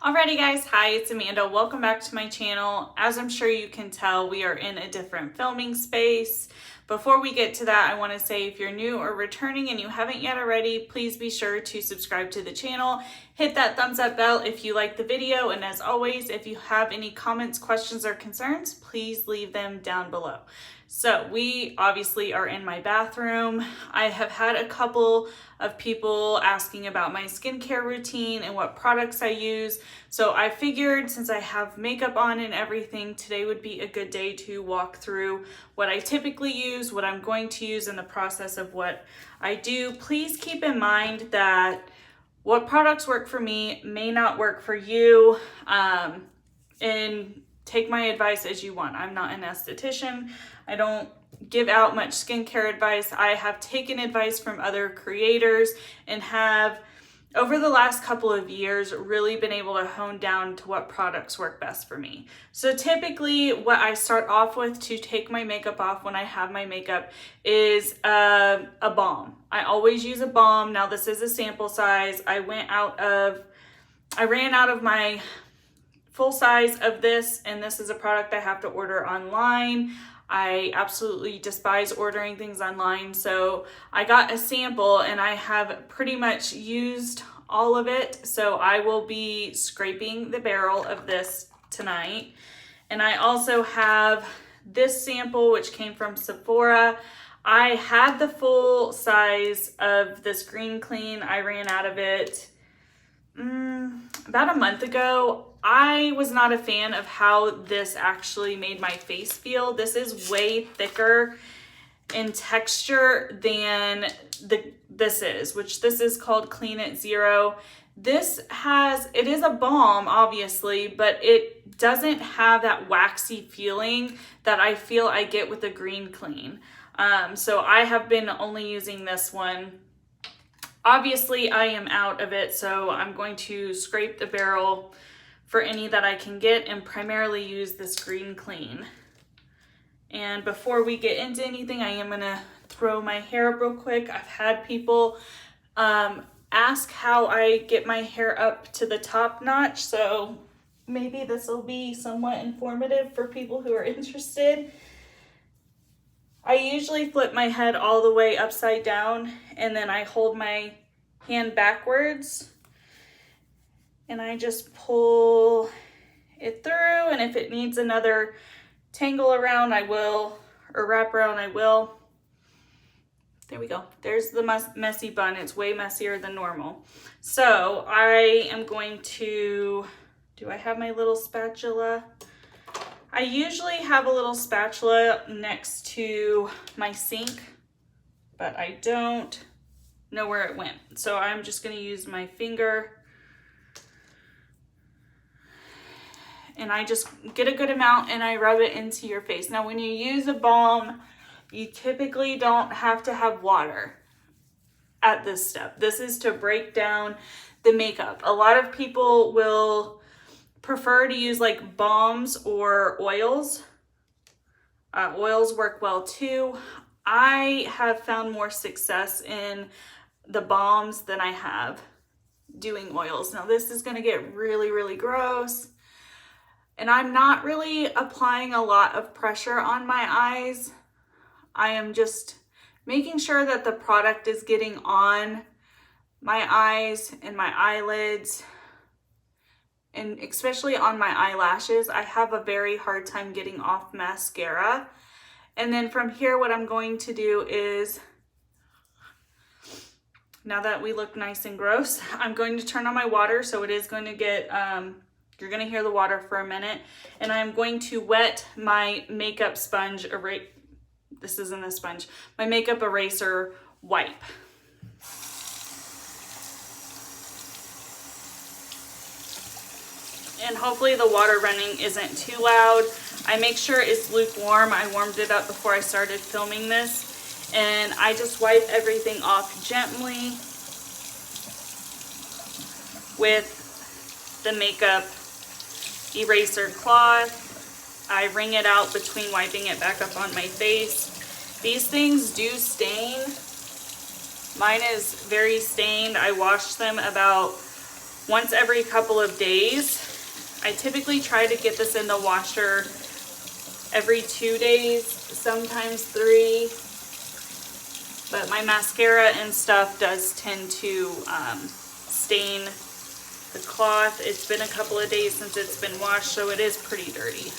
Alrighty guys, hi, it's Amanda. Welcome back to my channel. As I'm sure you can tell, we are in a different filming space. Before we get to that, I want to say if you're new or returning and you haven't yet already, please be sure to subscribe to the channel. Hit that thumbs up bell if you like the video, and as always, if you have any comments, questions, or concerns, please leave them down below. So we obviously are in my bathroom. I have had a couple of people asking about my skincare routine and what products I use. So I figured since I have makeup on and everything, today would be a good day to walk through what I typically use, what I'm going to use in the process of what I do. Please keep in mind that what products work for me may not work for you, and take my advice as you want. I'm not an esthetician. I don't give out much skincare advice. I have taken advice from other creators and have, over the last couple of years, really been able to hone down to what products work best for me. So typically what I start off with to take my makeup off when I have my makeup is a balm. I always use a balm. Now this is a sample size. I ran out of my full size of this, and this is a product I have to order online. I absolutely despise ordering things online, so I got a sample and I have pretty much used all of it. So I will be scraping the barrel of this tonight. And I also have this sample which came from Sephora. I had the full size of this Green Clean. I ran out of it about a month ago. I was not a fan of how this actually made my face feel. This is way thicker in texture than this is called Clean at Zero. It is a balm, obviously, but it doesn't have that waxy feeling that I feel I get with the Green Clean. So I have been only using this one. Obviously, I am out of it, so I'm going to scrape the barrel for any that I can get and primarily use this Green Clean. And before we get into anything, I am gonna throw my hair up real quick. I've had people ask how I get my hair up to the top notch, so maybe this will be somewhat informative for people who are interested. I usually flip my head all the way upside down, and then I hold my hand backwards and I just pull it through, and if it needs another tangle around, I will, or wrap around, I will. There we go. There's the messy bun. It's way messier than normal. So I am going to, do I have my little spatula? I usually have a little spatula next to my sink, but I don't know where it went. So I'm just going to use my finger, and I just get a good amount and I rub it into your face. Now, when you use a balm, you typically don't have to have water at this step. This is to break down the makeup. A lot of people will prefer to use like balms or oils. Oils work well too. I have found more success in the balms than I have doing oils. Now this is going to get really, really gross. And I'm not really applying a lot of pressure on my eyes. I am just making sure that the product is getting on my eyes and my eyelids, and especially on my eyelashes. I have a very hard time getting off mascara. And then from here, what I'm going to do is, now that we look nice and gross, I'm going to turn on my water. So it is going to get, you're going to hear the water for a minute. And I'm going to wet my makeup sponge, this isn't a sponge, my makeup eraser wipe. And hopefully the water running isn't too loud. I make sure it's lukewarm. I warmed it up before I started filming this. And I just wipe everything off gently with the makeup eraser cloth. I wring it out between wiping it back up on my face. These things do stain. Mine is very stained. I washed them about once every couple of days. I typically try to get this in the washer every 2 days, sometimes 3. But my mascara and stuff does tend to stain the cloth. It's been a couple of days since it's been washed, so it is pretty dirty.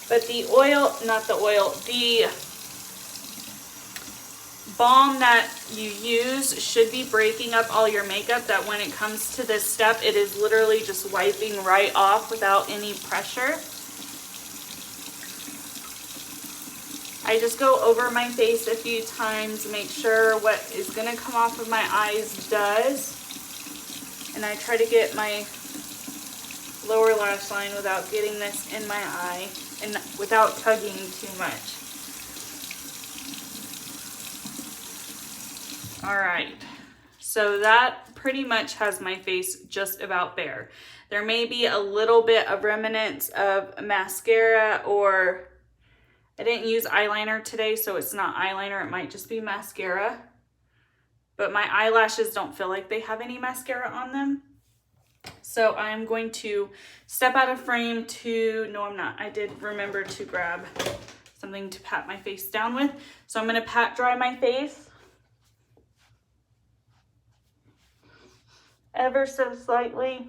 But the oil, not the oil, the balm that you use should be breaking up all your makeup, that when it comes to this step, it is literally just wiping right off without any pressure. I just go over my face a few times, make sure what is going to come off of my eyes does. And I try to get my lower lash line without getting this in my eye and without tugging too much. All right, so that pretty much has my face just about bare. There may be a little bit of remnants of mascara, or I didn't use eyeliner today, so it's not eyeliner, it might just be mascara. But my eyelashes don't feel like they have any mascara on them. So I'm going to step out of frame to, no I'm not, I did remember to grab something to pat my face down with. So I'm gonna pat dry my face ever so slightly,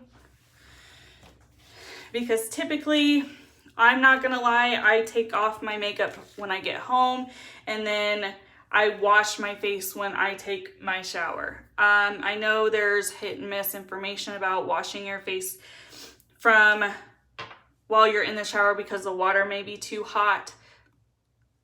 because typically, I'm not gonna lie, I take off my makeup when I get home, and then I wash my face when I take my shower. I know there's hit and miss information about washing your face from while you're in the shower because the water may be too hot.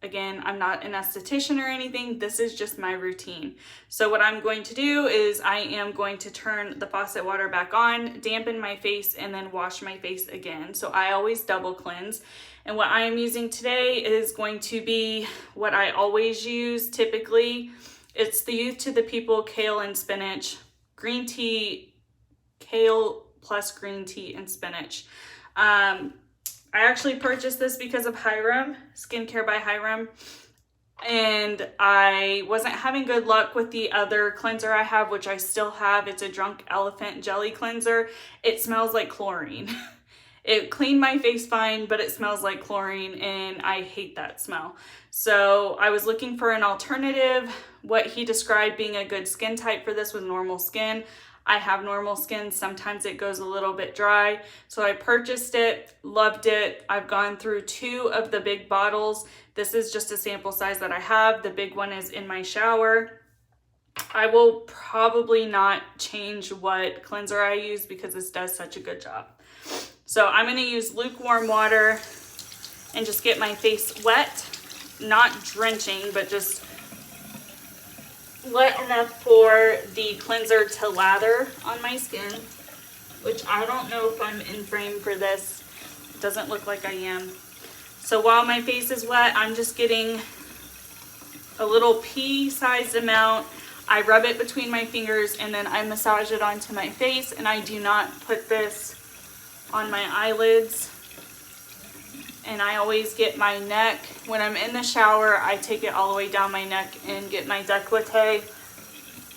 Again, I'm not an esthetician or anything. This is just my routine. So what I'm going to do is I am going to turn the faucet water back on, dampen my face, and then wash my face again. So I always double cleanse. And what I am using today is going to be what I always use typically. It's the Youth to the People Kale and Spinach Green Tea, Kale plus green tea and spinach. I actually purchased this because of Hiram, Skincare by Hiram, and I wasn't having good luck with the other cleanser I have, which I still have. It's a Drunk Elephant Jelly Cleanser. It smells like chlorine. It cleaned my face fine, but it smells like chlorine, and I hate that smell. So I was looking for an alternative. What he described being a good skin type for this was normal skin. I have normal skin. Sometimes it goes a little bit dry. So I purchased it, loved it. I've gone through 2 of the big bottles. This is just a sample size that I have. The big one is in my shower. I will probably not change what cleanser I use because this does such a good job. So I'm going to use lukewarm water and just get my face wet, not drenching, but just wet enough for the cleanser to lather on my skin, which I don't know if I'm in frame for this. It doesn't look like I am. So while my face is wet, I'm just getting a little pea-sized amount. I rub it between my fingers and then I massage it onto my face, and I do not put this on my eyelids. And I always get my neck. When I'm in the shower, I take it all the way down my neck and get my décolleté.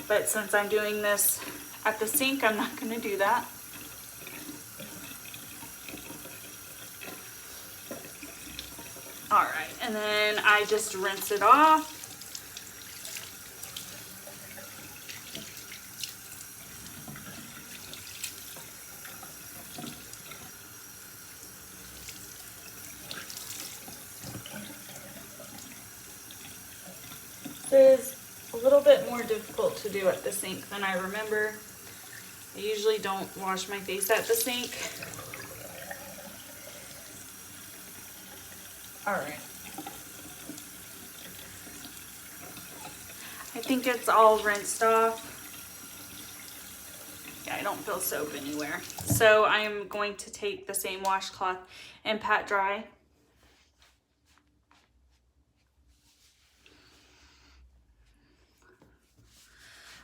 But since I'm doing this at the sink, I'm not going to do that. All right, and then I just rinse it off. Is a little bit more difficult to do at the sink than I remember. I usually don't wash my face at the sink. All right. I think it's all rinsed off. Yeah, I don't feel soap anywhere. So I'm going to take the same washcloth and pat dry.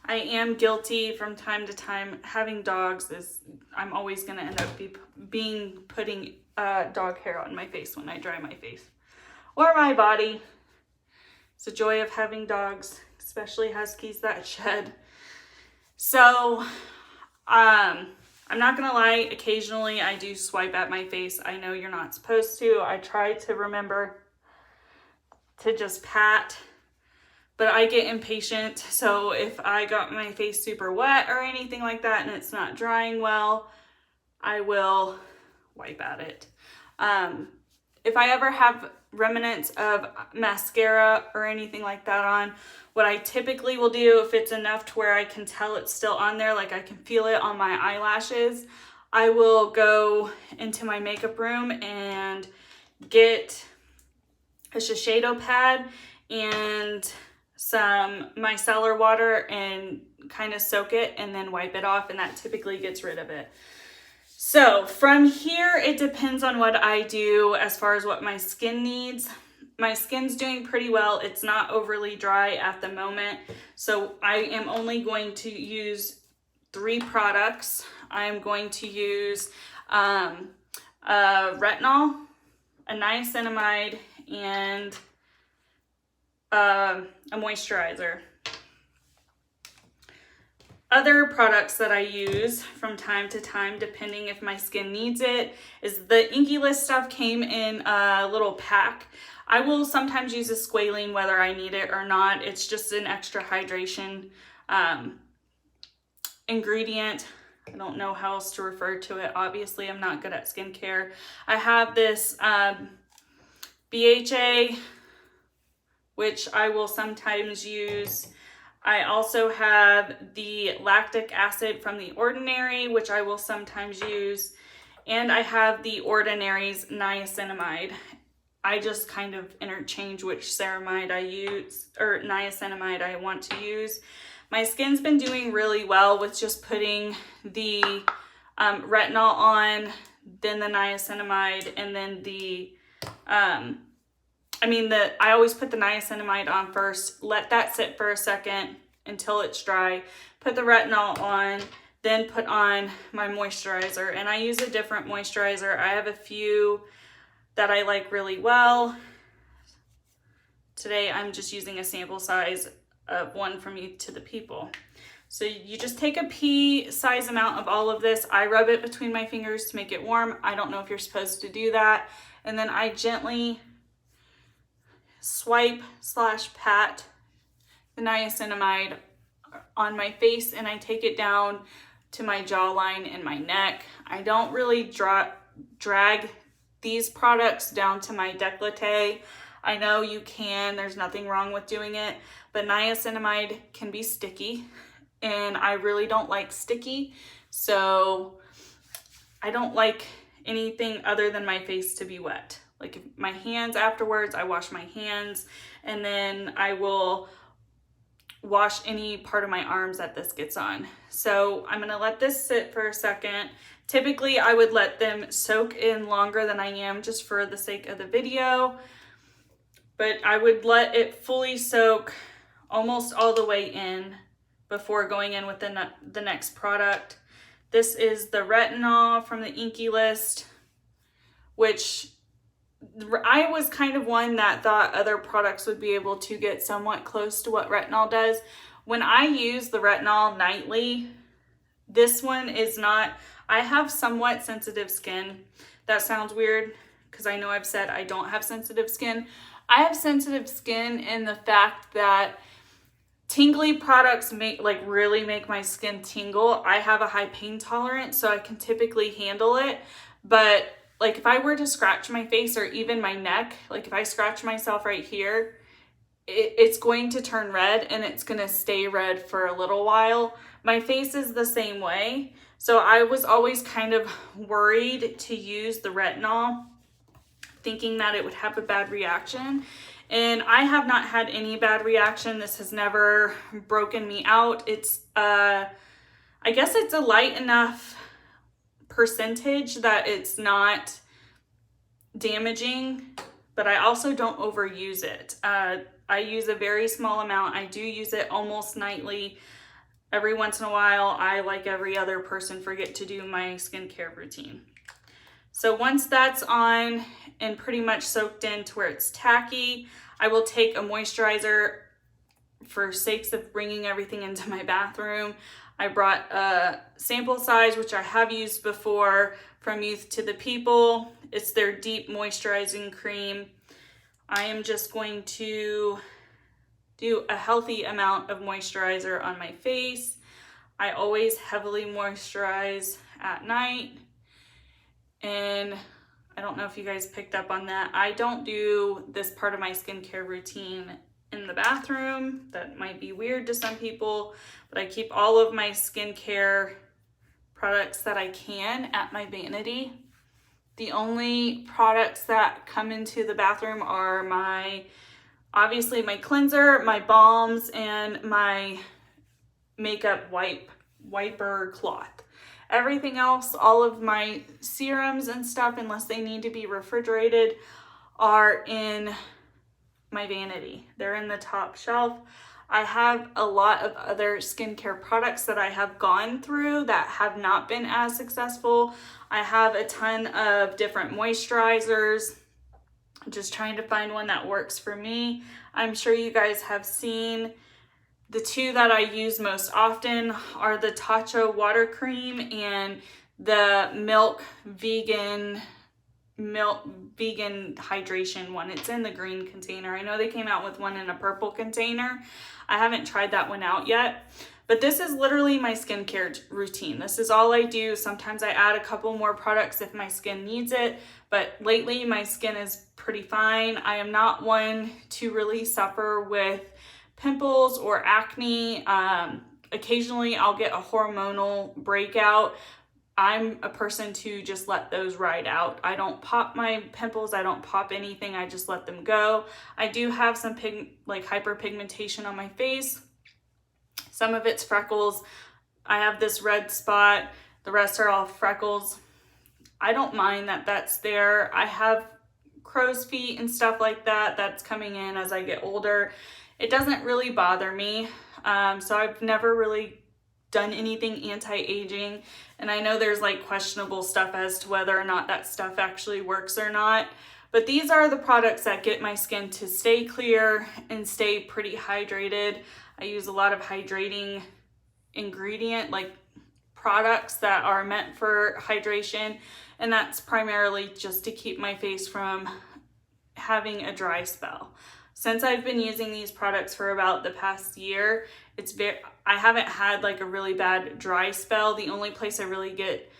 I am guilty from time to time. Having dogs is, I'm always going to end up putting dog hair on my face when I dry my face or my body. It's a joy of having dogs, especially huskies that shed. So, I'm not gonna lie, occasionally I do swipe at my face. I know you're not supposed to. I try to remember to just pat, but I get impatient. So if I got my face super wet or anything like that and it's not drying well, I will wipe at it. If I ever have remnants of mascara or anything like that on, what I typically will do, if it's enough to where I can tell it's still on there, like I can feel it on my eyelashes, I will go into my makeup room and get a Shiseido pad and some micellar water and kind of soak it and then wipe it off, and that typically gets rid of it. So from here, it depends on what I do as far as what my skin needs. My skin's doing pretty well. It's not overly dry at the moment. So I am only going to use 3 products. I'm going to use a retinol, a niacinamide, and a moisturizer. Other products that I use from time to time, depending if my skin needs it, is the Inky List stuff came in a little pack. I will sometimes use a squalene whether I need it or not. It's just an extra hydration ingredient. I don't know how else to refer to it. Obviously, I'm not good at skincare. I have this BHA, which I will sometimes use. I also have the lactic acid from The Ordinary, which I will sometimes use. And I have The Ordinary's niacinamide. I just kind of interchange which ceramide I use, or niacinamide I want to use. My skin's been doing really well with just putting the retinol on, then the niacinamide, and then I always put the niacinamide on first, let that sit for a second until it's dry, put the retinol on, then put on my moisturizer. And I use a different moisturizer. I have a few that I like really well. Today I'm just using a sample size of one from Youth to the People. So you just take a pea size amount of all of this. I rub it between my fingers to make it warm. I don't know if you're supposed to do that. And then I gently swipe / pat the niacinamide on my face, and I take it down to my jawline and my neck. I don't really drag these products down to my décolleté. I know you can, there's nothing wrong with doing it, but niacinamide can be sticky, and I really don't like sticky, so I don't like anything other than my face to be wet. Like my hands afterwards, I wash my hands, and then I will wash any part of my arms that this gets on. So I'm gonna let this sit for a second. Typically, I would let them soak in longer than I am just for the sake of the video, but I would let it fully soak almost all the way in before going in with the next product. This is the retinol from the Inky List, which I was kind of one that thought other products would be able to get somewhat close to what retinol does. When I use the retinol nightly, this one is not. I have somewhat sensitive skin. That sounds weird because I know I've said I don't have sensitive skin. I have sensitive skin in the fact that tingly products really make my skin tingle. I have a high pain tolerance, so I can typically handle it. But like if I were to scratch my face or even my neck, like if I scratch myself right here, it's going to turn red and it's going to stay red for a little while. My face is the same way. So I was always kind of worried to use the retinol, thinking that it would have a bad reaction. And I have not had any bad reaction. This has never broken me out. It's, I guess it's a light enough percentage that it's not damaging, but I also don't overuse it. I use a very small amount. I do use it almost nightly. Every once in a while, I, like every other person, forget to do my skincare routine. So once that's on and pretty much soaked in to where it's tacky, I will take a moisturizer for sakes of bringing everything into my bathroom. I brought a sample size, which I have used before, from Youth to the People. It's their deep moisturizing cream. I am just going to do a healthy amount of moisturizer on my face. I always heavily moisturize at night. And I don't know if you guys picked up on that. I don't do this part of my skincare routine in the bathroom. That might be weird to some people, but I keep all of my skincare products that I can at my vanity. The only products that come into the bathroom are obviously my cleanser, my balms, and my makeup wiper cloth. Everything else, all of my serums and stuff, unless they need to be refrigerated, are in my vanity. They're in the top shelf. I have a lot of other skincare products that I have gone through that have not been as successful. I have a ton of different moisturizers. I'm just trying to find one that works for me. I'm sure you guys have seen the two that I use most often are the Tatcha water cream and the milk vegan hydration one. It's in the green container. I know they came out with one in a purple container. I haven't tried that one out yet, but this is literally my skincare routine. This is all I do. Sometimes I add a couple more products if my skin needs it, but lately my skin is pretty fine. I am not one to really suffer with pimples or acne. Occasionally I'll get a hormonal breakout. I'm a person to just let those ride out. I don't pop my pimples. I don't pop anything. I just let them go. I do have some hyperpigmentation on my face. Some of it's freckles. I have this red spot. The rest are all freckles. I don't mind that that's there. I have crow's feet and stuff like that. That's coming in as I get older. It doesn't really bother me. So I've never really done anything anti-aging. And I know there's like questionable stuff as to whether or not that stuff actually works or not. But these are the products that get my skin to stay clear and stay pretty hydrated. I use a lot of hydrating ingredient, like products that are meant for hydration. And that's primarily just to keep my face from having a dry spell. Since I've been using these products for about the past year, I haven't had like a really bad dry spell. The only place I really get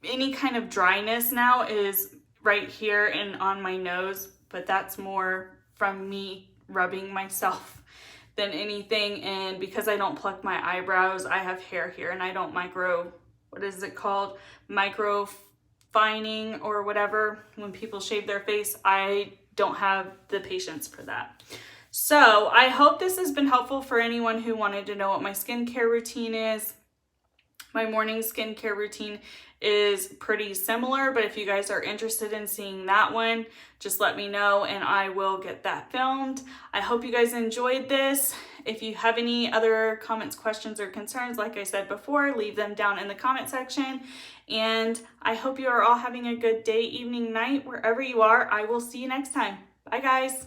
any kind of dryness now is right here and on my nose, but that's more from me rubbing myself than anything. And because I don't pluck my eyebrows, I have hair here and I don't micro fining or whatever. When people shave their face, I don't have the patience for that. So I hope this has been helpful for anyone who wanted to know what my skincare routine is. My morning skincare routine is pretty similar, but if you guys are interested in seeing that one, just let me know and I will get that filmed. I hope you guys enjoyed this. If you have any other comments, questions, or concerns, like I said before, leave them down in the comment section. And I hope you are all having a good day, evening, night, wherever you are. I will see you next time. Bye, guys.